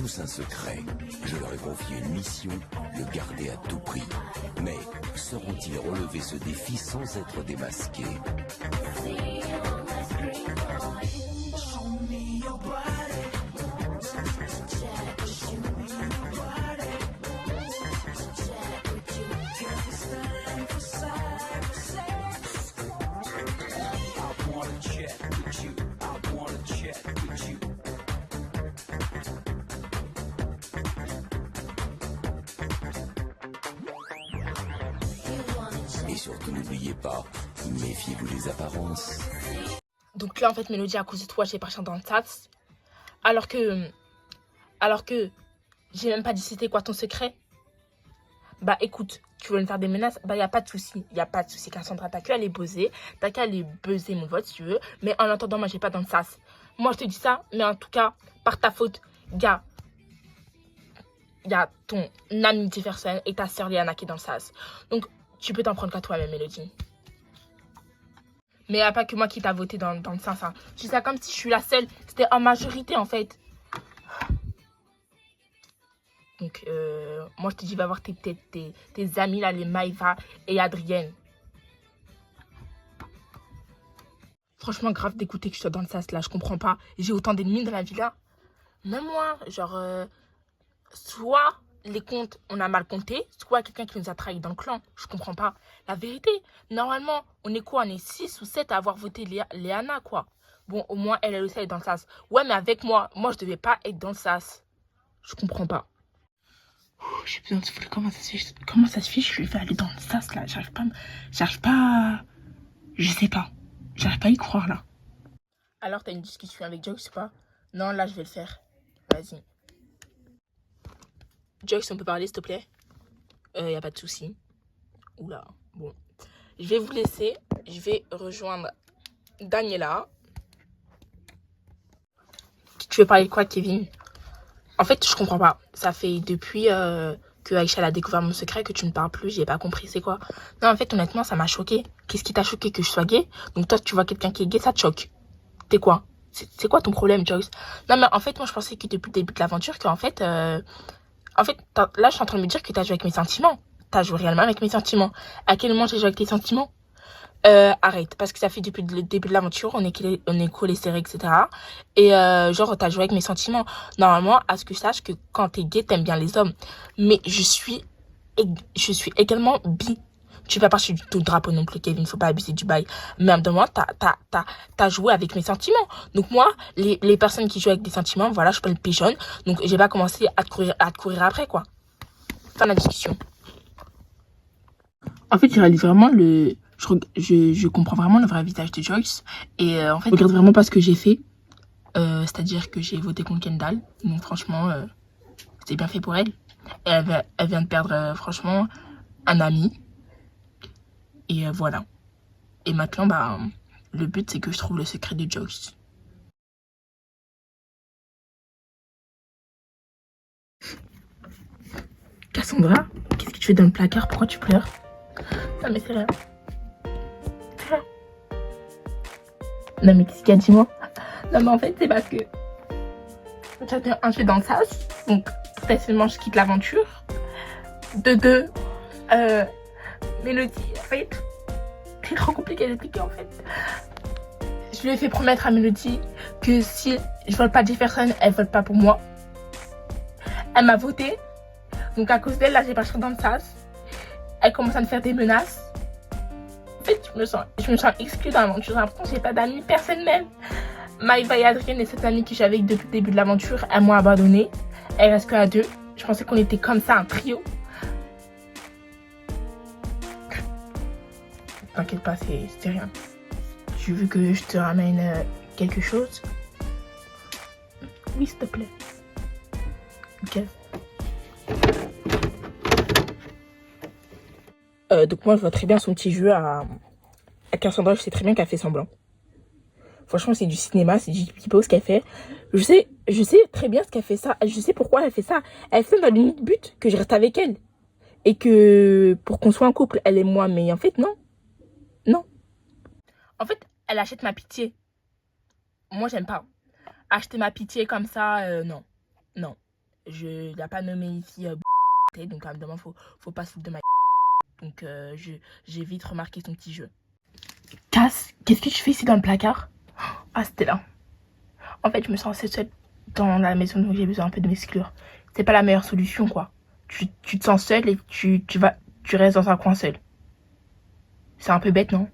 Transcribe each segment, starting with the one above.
tous un secret. Je leur ai confié une mission, le garder à tout prix. Mais sauront-ils relever ce défi sans être démasqués? Et surtout, n'oubliez pas, méfiez-vous des apparences. Donc là, en fait, Mélodie, à cause de toi, j'ai parti dans le sas. Alors que j'ai même pas dit c'était quoi ton secret. Bah écoute, tu veux me faire des menaces? Bah y a pas de souci. Y a pas de souci, Cassandra. T'as qu'à aller buzzer. T'as qu'à aller buzzer mon vote si tu veux. Mais en attendant, moi, j'ai pas dans le sas. Moi, je te dis ça, mais en tout cas, par ta faute, gars. Il y a ton ami Jefferson et ta sœur Léana qui est dans le sas. Donc, tu peux t'en prendre qu'à toi-même, Mélodie. Mais il n'y a pas que moi qui t'a voté dans le sens. Hein. Je dis ça comme si je suis la seule. C'était en majorité, en fait. Donc, moi, je te dis, va voir tes amis, là, les Maïva et Adrienne. Franchement, grave d'écouter que je sois dans le sas, là. Je comprends pas. J'ai autant d'ennemis dans la villa. Même moi, genre, soit les comptes, on a mal compté, soit quelqu'un qui nous a trahis dans le clan. Je comprends pas. La vérité, normalement, on est quoi? On est 6 ou 7 à avoir voté Léana, quoi. Bon, au moins, elle aussi, elle est dans le sas. Ouais, mais avec moi, je devais pas être dans le sas. Je comprends pas. J'ai besoin de souffler. Comment ça se fait? Je vais aller dans le sas, là. J'arrive pas. Je sais pas. J'arrive pas à y croire, là. Alors, t'as une discussion avec Joyce, c'est pas? Non, là, je vais le faire. Vas-y. Joyce, on peut parler, s'il te plaît? Y a pas de souci. Oula, bon. Je vais vous laisser. Je vais rejoindre Daniela. Tu veux parler de quoi, Kevin? En fait, je comprends pas. Ça fait depuis que Aïcha a découvert mon secret que tu ne parles plus. J'ai pas compris, c'est quoi? Non, en fait, honnêtement, ça m'a choqué. Qu'est-ce qui t'a choqué? Que je sois gay? Donc toi, tu vois quelqu'un qui est gay, ça te choque. T'es quoi? C'est quoi ton problème, Joyce? Non, mais en fait, moi, je pensais que depuis le début de l'aventure, qu'en fait... là, je suis en train de me dire que t'as joué avec mes sentiments. T'as joué réellement avec mes sentiments. À quel moment j'ai joué avec tes sentiments? Arrête, parce que ça fait depuis le début de l'aventure, on est collés serrés, etc. Et genre, t'as joué avec mes sentiments. Normalement, à ce que je sache que quand t'es gay, t'aimes bien les hommes. Mais je suis également bi. Tu fais pas partie du tout drapeau non plus, Kevin, faut pas abuser du bail. Même de moi, t'as joué avec mes sentiments. Donc moi, les personnes qui jouent avec des sentiments, voilà, je peux le pigeonne. Donc j'ai pas commencé à te courir après, quoi. Fin de la discussion. En fait, je réalise vraiment je comprends vraiment le vrai visage de Joyce. Et en fait, je regrette vraiment pas ce que j'ai fait. C'est-à-dire que j'ai voté contre Kendall. Donc franchement, c'était bien fait pour elle. Et elle vient de perdre, franchement, un ami. Et voilà. Et maintenant, bah, le but, c'est que je trouve le secret de Joyce. Cassandra, qu'est-ce que tu fais dans le placard? Pourquoi tu pleures? Non, mais c'est rien. C'est rien. Non, mais qu'est-ce qu'il y a? Dis-moi. Non, mais en fait, c'est parce que j'avais un jeu dans le sas. Donc, facilement, je quitte l'aventure. De deux, Mélodie, en fait, c'est trop compliqué à expliquer, en fait. Je lui ai fait promettre à Mélodie que si je vote pas Jefferson, elle vote pas pour moi. Elle m'a voté. Donc, à cause d'elle, là, j'ai pas dans le sas. Elle commence à me faire des menaces. En fait, je me sens exclue dans l'aventure. J'ai l'impression que j'ai pas d'amis, personne même. Maïva et Adrienne et cette amie que j'avais depuis le début de l'aventure, elles m'ont abandonnée. Elle reste que à 2. Je pensais qu'on était comme ça, un trio. T'inquiète pas, c'est rien. Tu veux que je te ramène quelque chose? Oui, s'il te plaît. Ok. Donc moi, je vois très bien son petit jeu à Cassandra. Je sais très bien qu'elle fait semblant. Franchement, c'est du cinéma, c'est du pipeau ce qu'elle fait. Je sais très bien ce qu'elle fait ça. Je sais pourquoi elle fait ça. Elle fait dans l'unique but que je reste avec elle. Et que pour qu'on soit un couple, elle et moi. Mais en fait, non. Non. En fait, elle achète ma pitié. Moi, j'aime pas. Acheter ma pitié comme ça, non. Non. je l'ai pas nommé ici, donc évidemment, faut pas se foutre de ma donc j'ai vite remarqué son petit jeu. Cass, qu'est-ce que tu fais ici dans le placard? Ah, c'était là. En fait, je me sens assez seule dans la maison, donc j'ai besoin un peu de m'exclure. C'est pas la meilleure solution, quoi. Tu te sens seule et tu restes dans un coin seul. C'est un peu bête, non?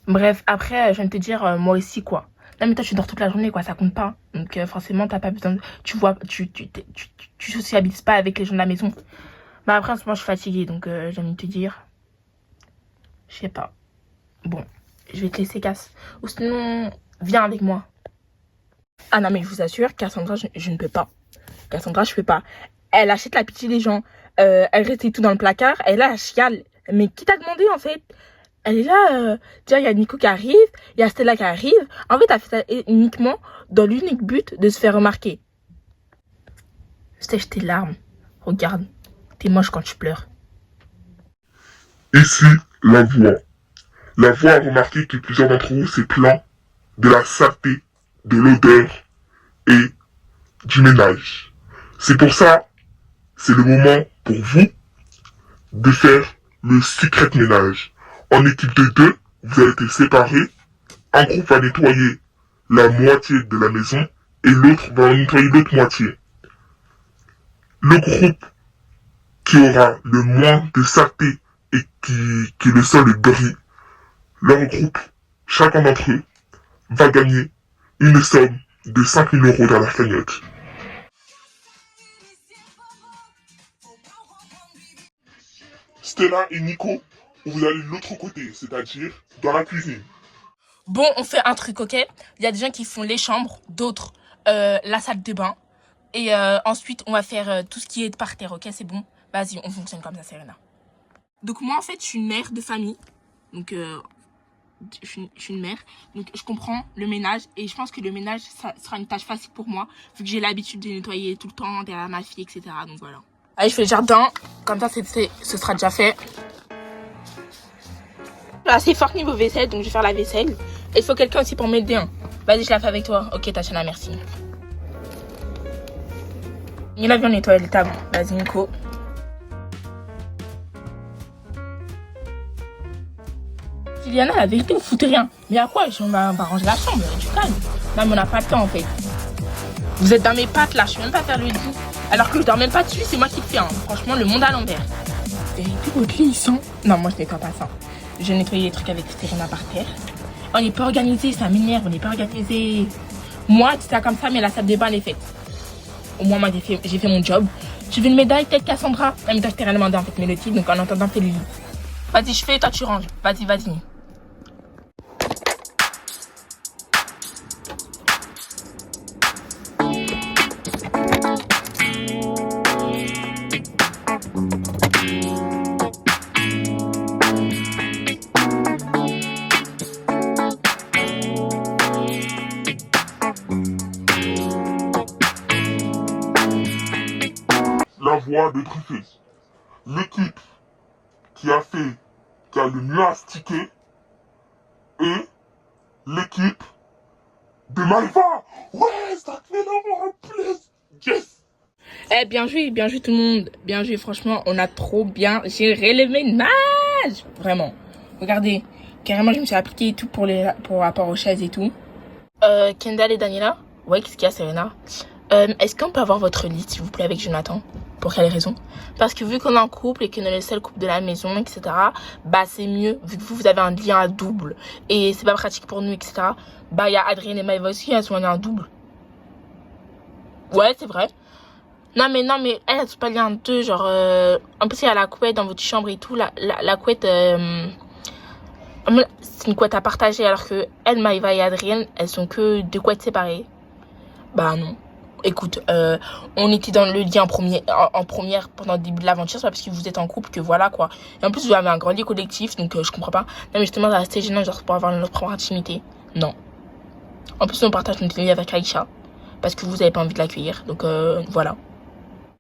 Bref, après, je viens de te dire, moi aussi, quoi. Non, mais toi, tu dors toute la journée, quoi, ça compte pas. Donc, forcément, t'as pas besoin de... Tu sociabilises pas avec les gens de la maison. Bah, après, en ce moment, je suis fatiguée, donc j'ai envie de te dire... Je sais pas. Bon, je vais te laisser, Cass. Ou sinon, viens avec moi. Ah non, mais je vous assure, Cassandra, je ne peux pas. Cassandra, je peux pas. Elle achète la pitié des gens. Elle reste et tout dans le placard. Elle est là, elle chiale. Mais qui t'a demandé, en fait? Elle est là, il y a Nico qui arrive, il y a Stella qui arrive. En fait, elle fait ça uniquement dans l'unique but de se faire remarquer. Sèche tes larmes. Regarde, t'es moche quand tu pleures. Ici, la voix. La voix a remarqué que plusieurs d'entre vous s'est plaint de la saleté, de l'odeur et du ménage. C'est pour ça, c'est le moment pour vous de faire le secret ménage. En équipe de 2, vous avez été séparés. Un groupe va nettoyer la moitié de la maison et l'autre va nettoyer l'autre moitié. Le groupe qui aura le moins de saleté et qui le sol brille, leur groupe, chacun d'entre eux, va gagner une somme de 5 000 € dans la cagnotte. Stella et Nico, vous allez de l'autre côté, c'est-à-dire dans la cuisine. Bon, on fait un truc, ok? Il y a des gens qui font les chambres, d'autres la salle de bain. Et ensuite, on va faire tout ce qui est par terre, ok? C'est bon? Vas-y, on fonctionne comme ça, Serena. Donc moi, en fait, je suis une mère de famille. Donc, je suis une mère. Donc, je comprends le ménage. Et je pense que le ménage, ça sera une tâche facile pour moi. Vu que j'ai l'habitude de nettoyer tout le temps derrière ma fille, etc. Donc, voilà. Allez, je fais le jardin. Comme ça, ce sera déjà fait. Je suis assez forte niveau vaisselle, donc je vais faire la vaisselle. Et il faut quelqu'un aussi pour m'aider. Hein. Vas-y, je la fais avec toi. Ok, Tatiana, merci. Il a bien nettoyer le table. Vas-y, Nico. Juliana, la vérité, vous foutez rien. Mais à quoi? On va ranger la chambre, du calme. Non, mais on n'a pas le temps, en fait. Vous êtes dans mes pattes, là. Je sais même pas faire le lit. Alors que je dors même pas dessus, c'est moi qui le fais. Hein. Franchement, le monde à l'envers. Vérité, votre lit, il sent. Non, moi, je nettoie pas ça. Je nettoie les trucs avec Serena par terre. On n'est pas organisé, ça m'énerve. On n'est pas organisé. Moi, c'est ça comme ça, mais la salle de bain, elle est faite. Au moins, moi, j'ai fait mon job. Tu veux une médaille, peut-être, Cassandra? La médaille, je t'ai rien demandé, en fait, mais le type, donc en attendant, fais le lit. Vas-y, je fais, toi, tu ranges. Vas-y, vas-y. La voix de Dreyfus. L'équipe qui a le mieux astiqué et l'équipe de Malva. Ouais, ça fait l'heure en plus. Yes. Eh, bien joué tout le monde. Bien joué, franchement, on a trop bien géré le ménage. Vraiment. Regardez, carrément, je me suis appliquée et tout pour rapport aux chaises et tout. Kendall et Daniela? Ouais, qu'est-ce qu'il y a, Serena? Est-ce qu'on peut avoir votre lit, s'il vous plaît, avec Jonathan? Pour quelle raison? Parce que vu qu'on est en couple et qu'on est le seul couple de la maison, etc., bah c'est mieux, vu que vous avez un lien à double. Et c'est pas pratique pour nous, etc. Bah il y a Adrienne et Maëva aussi, elles sont en lien à double. Ouais, c'est vrai. Non mais elles sont pas liées en deux, genre... En plus, il y a la couette dans votre chambre et tout. La couette... c'est une couette à partager, alors que elle, Maëva et Adrienne, elles sont que deux couettes séparées. Bah non. Écoute, on était dans le lit en première pendant le début de l'aventure, c'est pas parce que vous êtes en couple que voilà quoi. Et en plus vous avez un grand lit collectif, donc je comprends pas. Non mais justement ça restait gênant genre pour avoir notre propre intimité. Non. En plus on partage notre lit avec Aïcha, parce que vous avez pas envie de l'accueillir, donc voilà.